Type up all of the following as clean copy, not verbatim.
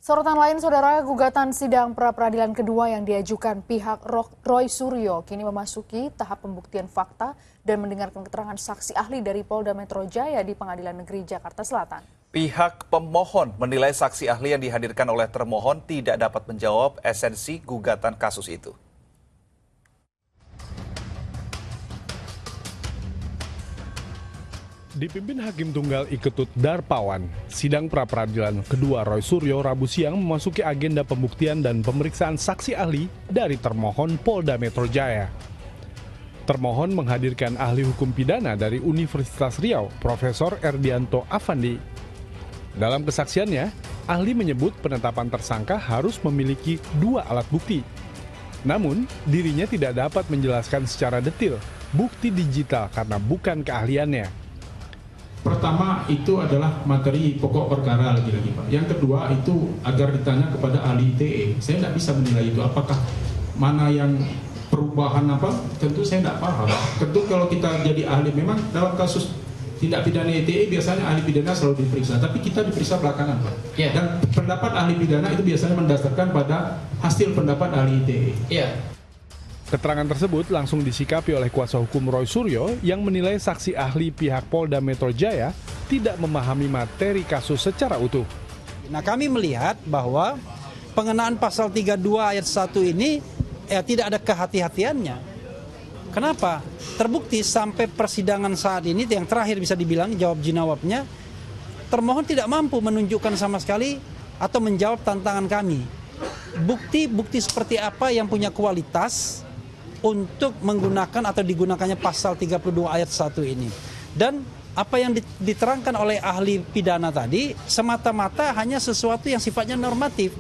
Sorotan lain, saudara, gugatan sidang pra-peradilan kedua yang diajukan pihak Roy Suryo kini memasuki tahap pembuktian fakta dan mendengarkan keterangan saksi ahli dari Polda Metro Jaya di Pengadilan Negeri Jakarta Selatan. Pihak pemohon menilai saksi ahli yang dihadirkan oleh termohon tidak dapat menjawab esensi gugatan kasus itu. Dipimpin Hakim Tunggal Iketut Darpawan, sidang pra-peradilan kedua Roy Suryo Rabu siang memasuki agenda pembuktian dan pemeriksaan saksi ahli dari termohon Polda Metro Jaya. Termohon menghadirkan ahli hukum pidana dari Universitas Riau, Profesor Erdianto Afandi. Dalam kesaksiannya, ahli menyebut penetapan tersangka harus memiliki 2 alat bukti. Namun, dirinya tidak dapat menjelaskan secara detail bukti digital karena bukan keahliannya. Pertama itu adalah materi pokok perkara lagi-lagi Pak. Yang kedua itu agar ditanya kepada ahli ITE. Saya tidak bisa menilai itu apakah mana yang perubahan apa, tentu saya tidak paham. Tentu kalau kita jadi ahli, memang dalam kasus tindak pidana ITE biasanya ahli pidana selalu diperiksa, tapi kita diperiksa belakangan Pak. Yeah. Dan pendapat ahli pidana itu biasanya mendasarkan pada hasil pendapat ahli ITE. Yeah. Keterangan tersebut langsung disikapi oleh kuasa hukum Roy Suryo yang menilai saksi ahli pihak Polda Metro Jaya tidak memahami materi kasus secara utuh. Nah, kami melihat bahwa pengenaan pasal 32 ayat 1 ini tidak ada kehati-hatiannya. Kenapa? Terbukti sampai persidangan saat ini yang terakhir bisa dibilang jawab jinawabnya, termohon tidak mampu menunjukkan sama sekali atau menjawab tantangan kami. Bukti-bukti seperti apa yang punya kualitas untuk menggunakan atau digunakannya pasal 32 ayat 1 ini. Dan apa yang diterangkan oleh ahli pidana tadi semata-mata hanya sesuatu yang sifatnya normatif.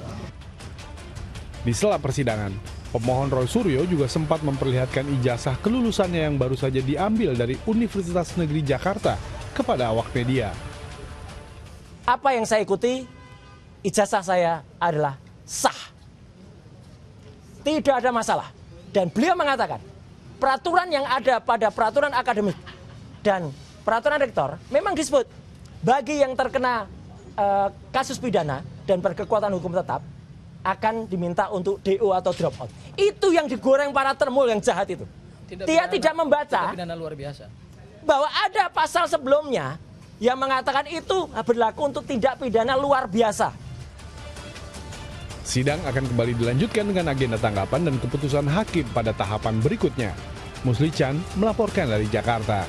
Di sela persidangan, pemohon Roy Suryo juga sempat memperlihatkan ijazah kelulusannya yang baru saja diambil dari Universitas Negeri Jakarta kepada awak media. Apa yang saya ikuti, ijazah saya adalah sah. Tidak ada masalah. Dan beliau mengatakan, peraturan yang ada pada peraturan akademik dan peraturan rektor memang disebut bagi yang terkena kasus pidana dan berkekuatan hukum tetap akan diminta untuk DO atau drop out. Itu yang digoreng para termul yang jahat itu. Dia tidak membaca luar biasa bahwa ada pasal sebelumnya yang mengatakan itu berlaku untuk tindak pidana luar biasa. Sidang akan kembali dilanjutkan dengan agenda tanggapan dan keputusan hakim pada tahapan berikutnya. Musli Chan melaporkan dari Jakarta.